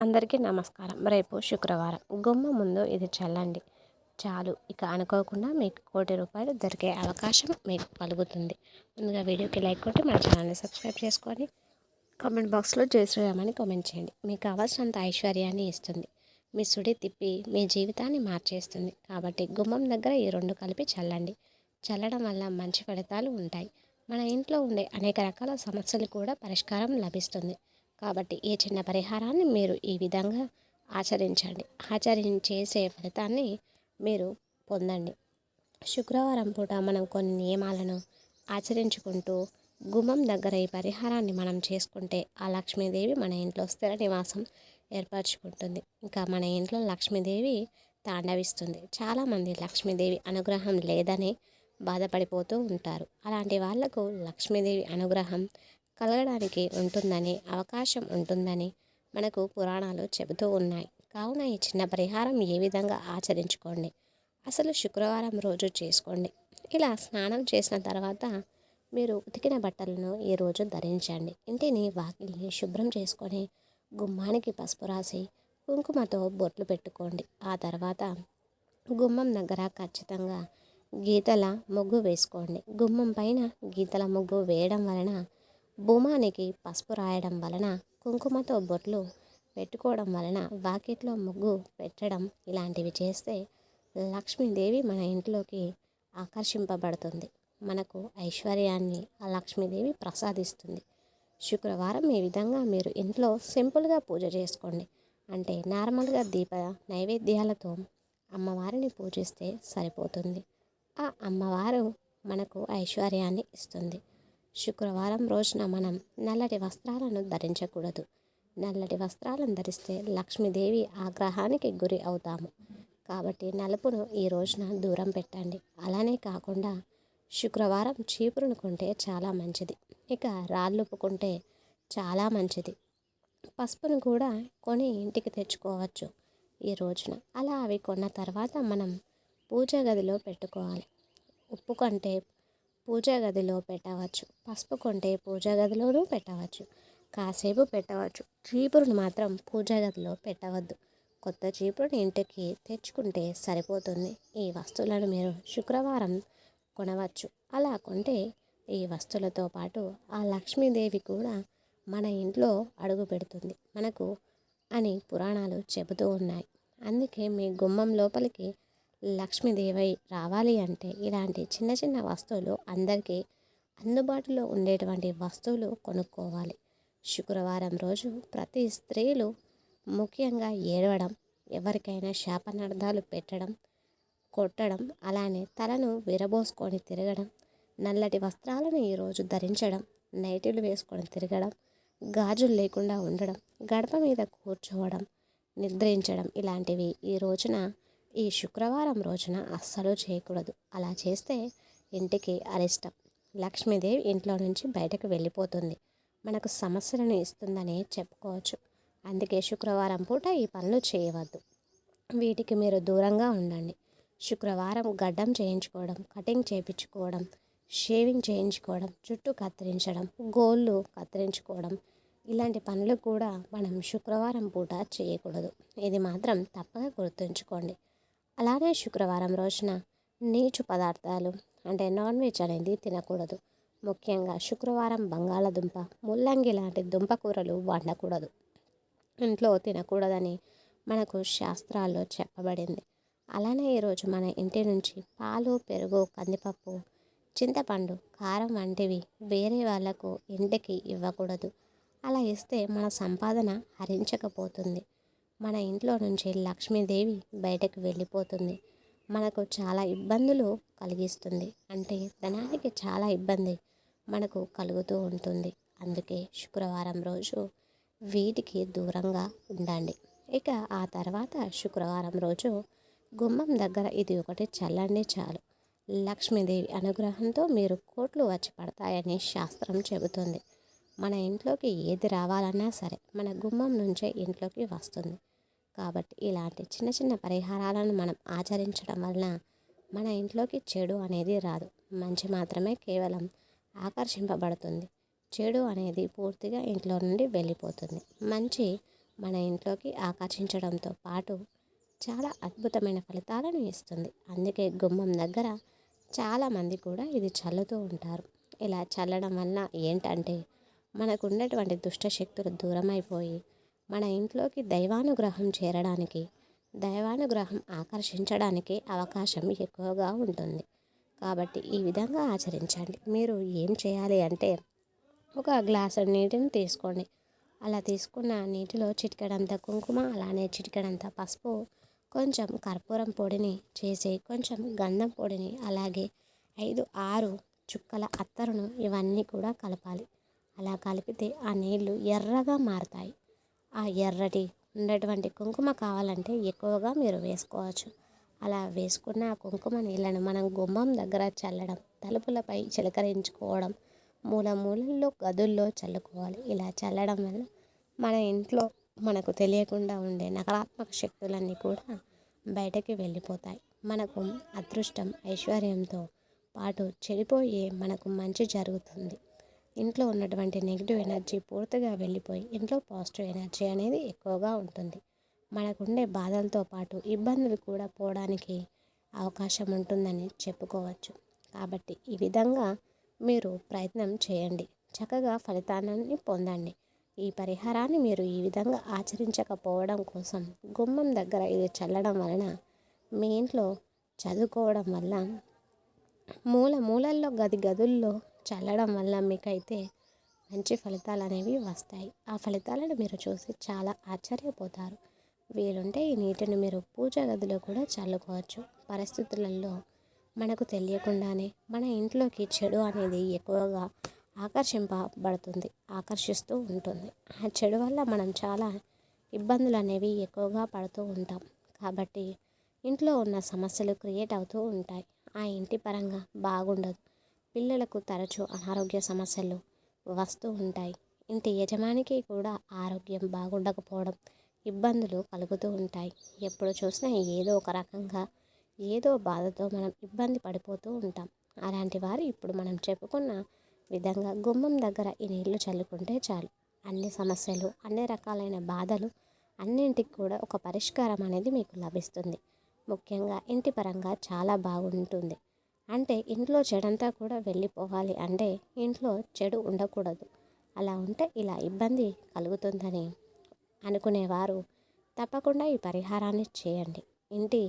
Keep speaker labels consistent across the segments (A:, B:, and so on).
A: అందరికీ నమస్కారం. రేపు శుక్రవారం. గుమ్మం ముందు ఇది చల్లండి చాలు. ఇక అనుకోకుండా మీకు ₹1,00,00,000 దొరికే అవకాశం మీకు కలుగుతుంది. ముందుగా వీడియోకి లైక్ కొట్టి మన ఛానల్ని సబ్స్క్రైబ్ చేసుకొని కామెంట్ బాక్స్లో జై శ్రీరామ్ అని కామెంట్ చేయండి. మీకు కావాల్సినంత ఐశ్వర్యాన్ని ఇస్తుంది. మీ సుడి తిప్పి మీ జీవితాన్ని మార్చేస్తుంది. కాబట్టి గుమ్మం దగ్గర ఈ రెండు కలిపి చల్లండి. చల్లడం వల్ల మంచి ఫలితాలు ఉంటాయి. మన ఇంట్లో ఉండే అనేక రకాల సమస్యలు కూడా పరిష్కారం లభిస్తుంది. కాబట్టి ఈ చిన్న పరిహారాన్ని మీరు ఈ విధంగా ఆచరించండి. ఆచరించేసే ఫలితాన్ని మీరు పొందండి. శుక్రవారం పూట మనం కొన్ని నియమాలను ఆచరించుకుంటూ గుమ్మం దగ్గర ఈ పరిహారాన్ని మనం చేసుకుంటే ఆ లక్ష్మీదేవి మన ఇంట్లో స్థిర నివాసం ఏర్పరచుకుంటుంది. ఇంకా మన ఇంట్లో లక్ష్మీదేవి తాండవిస్తుంది. చాలామంది లక్ష్మీదేవి అనుగ్రహం లేదని బాధపడిపోతూ ఉంటారు. అలాంటి వాళ్లకు లక్ష్మీదేవి అనుగ్రహం కలగడానికి ఉంటుందని, అవకాశం ఉంటుందని మనకు పురాణాలు చెబుతూ ఉన్నాయి. కావున ఈ చిన్న పరిహారం ఏ విధంగా ఆచరించుకోండి. అసలు శుక్రవారం రోజు చేసుకోండి. ఇలా స్నానం చేసిన తర్వాత మీరు ఉతికిన బట్టలను ఈరోజు ధరించండి. ఇంటిని వాకిలిని శుభ్రం చేసుకొని గుమ్మానికి పసుపు రాసి కుంకుమతో బొట్లు పెట్టుకోండి. ఆ తర్వాత గుమ్మం దగ్గర ఖచ్చితంగా గీతల ముగ్గు వేసుకోండి. గుమ్మం పైన గీతల ముగ్గు వేయడం వలన, భూమానికి పసుపు రాయడం వలన, కుంకుమతో బొట్లు పెట్టుకోవడం వలన, వాకిట్లో ముగ్గు పెట్టడం ఇలాంటివి చేస్తే లక్ష్మీదేవి మన ఇంట్లోకి ఆకర్షింపబడుతుంది. మనకు ఐశ్వర్యాన్ని ఆ లక్ష్మీదేవి ప్రసాదిస్తుంది. శుక్రవారం ఈ విధంగా మీరు ఇంట్లో సింపుల్గా పూజ చేసుకోండి. అంటే నార్మల్గా దీప నైవేద్యాలతో అమ్మవారిని పూజిస్తే సరిపోతుంది. ఆ అమ్మవారు మనకు ఐశ్వర్యాన్ని ఇస్తుంది. శుక్రవారం రోజున మనం నల్లటి వస్త్రాలను ధరించకూడదు. నల్లటి వస్త్రాలను ధరిస్తే లక్ష్మీదేవి ఆగ్రహానికి గురి అవుతాము. కాబట్టి నలుపును ఈ రోజున దూరం పెట్టండి. అలానే కాకుండా శుక్రవారం చీపురును కొంటే చాలా మంచిది. ఇక రాళ్ళుప్పుకుంటే చాలా మంచిది. పసుపును కూడా కొని ఇంటికి తెచ్చుకోవచ్చు ఈ రోజున. అలా అవి కొన్న తర్వాత మనం పూజ గదిలో పెట్టుకోవాలి. ఉప్పు కంటే పూజా గదిలో పెట్టవచ్చు. పసుపు కొంటే పూజా గదిలోనూ పెట్టవచ్చు. కాసేపు పెట్టవచ్చు. చీపురును మాత్రం పూజా గదిలో పెట్టవద్దు. కొత్త చీపురుని ఇంటికి తెచ్చుకుంటే సరిపోతుంది. ఈ వస్తువులను మీరు శుక్రవారం కొనవచ్చు. అలా కొంటే ఈ వస్తువులతో పాటు ఆ లక్ష్మీదేవి కూడా మన ఇంట్లో అడుగు పెడుతుంది మనకు అని పురాణాలు చెబుతూ ఉన్నాయి. అందుకే మీ గుమ్మం లోపలికి లక్ష్మీదేవి రావాలి అంటే ఇలాంటి చిన్న చిన్న వస్తువులు అందరికీ అందుబాటులో ఉండేటువంటి వస్తువులు కొనుక్కోవాలి. శుక్రవారం రోజు ప్రతి స్త్రీలు ముఖ్యంగా ఏడవడం, ఎవరికైనా శాపనార్థాలు పెట్టడం, కొట్టడం, అలానే తలను విరబోసుకొని తిరగడం, నల్లటి వస్త్రాలను ఈరోజు ధరించడం, నైటీలు వేసుకొని తిరగడం, గాజులు లేకుండా ఉండడం, గడప మీద కూర్చోవడం, నిద్రించడం ఇలాంటివి ఈ రోజున ఈ శుక్రవారం రోజున అస్సలు చేయకూడదు. అలా చేస్తే ఇంటికి అరిష్టం. లక్ష్మీదేవి ఇంట్లో నుంచి బయటకు వెళ్ళిపోతుంది. మనకు సమస్యలను ఇస్తుందని చెప్పుకోవచ్చు. అందుకే శుక్రవారం పూట ఈ పనులు చేయవద్దు. వీటికి మీరు దూరంగా ఉండండి. శుక్రవారం గడ్డం చేయించుకోవడం, కటింగ్ చేయించుకోవడం, షేవింగ్ చేయించుకోవడం, జుట్టు కత్తిరించడం, గోళ్ళు కత్తిరించుకోవడం ఇలాంటి పనులు కూడా మనం శుక్రవారం పూట చేయకూడదు. ఇది మాత్రం తప్పక గుర్తుంచుకోండి. అలానే శుక్రవారం రోజున నీచు పదార్థాలు అంటే నాన్ వెజ్ అనేది తినకూడదు. ముఖ్యంగా శుక్రవారం బంగాళదుంప, ముల్లంగి లాంటి దుంపకూరలు వండకూడదు. ఇంట్లో తినకూడదని మనకు శాస్త్రాల్లో చెప్పబడింది. అలానే ఈరోజు మన ఇంటి నుంచి పాలు, పెరుగు, కందిపప్పు, చింతపండు, కారం వంటివి వేరే వాళ్లకు ఇంటికి ఇవ్వకూడదు. అలా ఇస్తే మన సంపాదన హరించకపోతుంది. మన ఇంట్లో నుంచి లక్ష్మీదేవి బయటకు వెళ్ళిపోతుంది. మనకు చాలా ఇబ్బందులు కలిగిస్తుంది. అంటే ధనానికి చాలా ఇబ్బంది మనకు కలుగుతూ ఉంటుంది. అందుకే శుక్రవారం రోజు వీటికి దూరంగా ఉండండి. ఇక ఆ తర్వాత శుక్రవారం రోజు గుమ్మం దగ్గర ఇది ఒకటి చల్లండి చాలు. లక్ష్మీదేవి అనుగ్రహంతో మీరు కోట్లు వచ్చి పడతాయని శాస్త్రం చెబుతుంది. మన ఇంట్లోకి ఏది రావాలన్నా సరే మన గుమ్మం నుంచే ఇంట్లోకి వస్తుంది. కాబట్టి ఇలాంటి చిన్న చిన్న పరిహారాలను మనం ఆచరించడం వలన మన ఇంట్లోకి చెడు అనేది రాదు. మంచి మాత్రమే కేవలం ఆకర్షింపబడుతుంది. చెడు అనేది పూర్తిగా ఇంట్లో నుండి వెళ్ళిపోతుంది. మంచి మన ఇంట్లోకి ఆకర్షించడంతో పాటు చాలా అద్భుతమైన ఫలితాలను ఇస్తుంది. అందుకే గుమ్మం దగ్గర చాలామంది కూడా ఇది చల్లుతూ ఉంటారు. ఇలా చల్లడం వల్ల ఏంటంటే మనకు ఉన్నటువంటి దుష్ట శక్తులు దూరమైపోయి మన ఇంట్లోకి దైవానుగ్రహం చేరడానికి, దైవానుగ్రహం ఆకర్షించడానికి అవకాశం ఎక్కువగా ఉంటుంది. కాబట్టి ఈ విధంగా ఆచరించండి. మీరు ఏం చేయాలి అంటే ఒక గ్లాసు నీటిని తీసుకోండి. అలా తీసుకున్న నీటిలో చిటికెడంత కుంకుమ, అలానే చిటికెడంత పసుపు, కొంచెం కర్పూరం పొడిని చేసి, కొంచెం గంధం పొడిని, అలాగే 5, 6 చుక్కల అత్తరును ఇవన్నీ కూడా కలపాలి. అలా కలిపితే ఆ నీళ్లు ఎర్రగా మారతాయి. ఆ ఎర్రటి ఉన్నటువంటి కుంకుమ కావాలంటే ఎక్కువగా మీరు వేసుకోవచ్చు. అలా వేసుకున్న ఆ కుంకుమ నీళ్ళను మనం గుమ్మం దగ్గర చల్లడం, తలుపులపై చిలకరించుకోవడం, మూలల్లో గదుల్లో చల్లుకోవాలి. ఇలా చల్లడం వల్ల మన ఇంట్లో మనకు తెలియకుండా ఉండే నకారాత్మక శక్తులన్నీ కూడా బయటకి వెళ్ళిపోతాయి. మనకు అదృష్టం, ఐశ్వర్యంతో పాటు చెడిపోయే మనకు మంచి జరుగుతుంది. ఇంట్లో ఉన్నటువంటి నెగిటివ్ ఎనర్జీ పూర్తిగా వెళ్ళిపోయి ఇంట్లో పాజిటివ్ ఎనర్జీ అనేది ఎక్కువగా ఉంటుంది. మనకుండే బాధలతో పాటు ఇబ్బందులు కూడా పోవడానికి అవకాశం ఉంటుందని చెప్పుకోవచ్చు. కాబట్టి ఈ విధంగా మీరు ప్రయత్నం చేయండి. చక్కగా ఫలితాన్ని పొందండి. ఈ పరిహారాన్ని మీరు ఈ విధంగా ఆచరించకపోవడం కోసం గుమ్మం దగ్గర ఇది చల్లడం వలన మీ ఇంట్లో చదువుకోవడం వల్ల మూలల్లో గదుల్లో చల్లడం వల్ల మీకైతే మంచి ఫలితాలు అనేవి వస్తాయి. ఆ ఫలితాలను మీరు చూసి చాలా ఆశ్చర్యపోతారు. వీలుంటే ఈ నీటిని మీరు పూజ గదిలో కూడా చల్లుకోవచ్చు. పరిస్థితులలో మనకు తెలియకుండానే మన ఇంట్లోకి చెడు అనేది ఎక్కువగా ఆకర్షిస్తూ ఉంటుంది. ఆ చెడు వల్ల మనం చాలా ఇబ్బందులు అనేవి ఎక్కువగా పడుతూ ఉంటాం. కాబట్టి ఇంట్లో ఉన్న సమస్యలు క్రియేట్ అవుతూ ఉంటాయి. ఆ ఇంటి పరంగా బాగుండదు. పిల్లలకు తరచూ అనారోగ్య సమస్యలు వస్తూ ఉంటాయి. ఇంటి యజమానికి కూడా ఆరోగ్యం బాగుండకపోవడం, ఇబ్బందులు కలుగుతూ ఉంటాయి. ఎప్పుడు చూసినా ఏదో ఒక రకంగా ఏదో బాధతో మనం ఇబ్బంది పడిపోతూ ఉంటాం. అలాంటి వారు ఇప్పుడు మనం చెప్పుకున్న విధంగా గుమ్మం దగ్గర ఈ నీళ్లు చల్లుకుంటే చాలు. అన్ని సమస్యలు, అన్ని రకాలైన బాధలు అన్నింటికి కూడా ఒక పరిష్కారం అనేది మీకు లభిస్తుంది. ముఖ్యంగా ఇంటి పరంగా చాలా బాగుంటుంది. అంటే ఇంట్లో చెడంతా కూడా వెళ్ళిపోవాలి అంటే ఇంట్లో చెడు ఉండకూడదు. అలా ఉంటే ఇలా ఇబ్బంది కలుగుతుందని అనుకునేవారు తప్పకుండా ఈ పరిహారాన్ని చేయండి. ఇంటి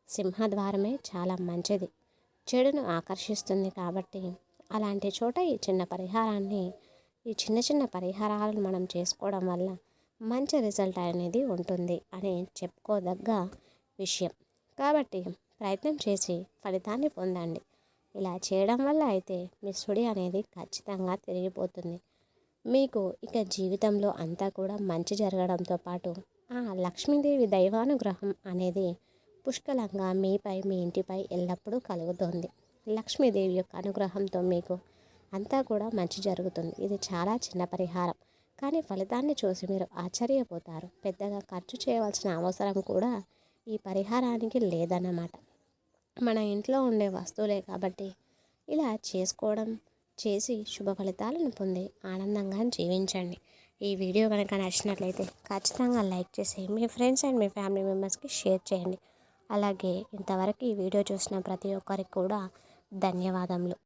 A: సింహద్వారమే చాలా మంచిది. చెడును ఆకర్షిస్తుంది కాబట్టి అలాంటి చోట ఈ చిన్న పరిహారాలను మనం చేసుకోవడం వల్ల మంచి రిజల్ట్ అనేది ఉంటుంది అని చెప్పుకోదగ్గ విషయం. కాబట్టి ప్రయత్నం చేసి ఫలితాన్ని పొందండి. ఇలా చేయడం వల్ల అయితే మీ సుడి అనేది ఖచ్చితంగా తిరిగిపోతుంది. మీకు ఇక జీవితంలో అంతా కూడా మంచి జరగడంతో పాటు ఆ లక్ష్మీదేవి దైవానుగ్రహం అనేది పుష్కలంగా మీపై, మీ ఇంటిపై ఎల్లప్పుడూ కలుగుతుంది. లక్ష్మీదేవి యొక్క అనుగ్రహంతో మీకు అంతా కూడా మంచి జరుగుతుంది. ఇది చాలా చిన్న పరిహారం, కానీ ఫలితాన్ని చూసి మీరు ఆశ్చర్యపోతారు. పెద్దగా ఖర్చు చేయవలసిన అవసరం కూడా ఈ పరిహారానికి లేదన్నమాట. మన ఇంట్లో ఉండే వస్తువులే కాబట్టి ఇలా చేసి శుభ ఫలితాలను పొంది ఆనందంగా జీవించండి. ఈ వీడియో కనుక నచ్చినట్లయితే ఖచ్చితంగా లైక్ చేసి మీ ఫ్రెండ్స్ అండ్ మీ ఫ్యామిలీ మెంబర్స్కి షేర్ చేయండి. అలాగే ఇంతవరకు ఈ వీడియో చూసిన ప్రతి ఒక్కరికి కూడా ధన్యవాదములు.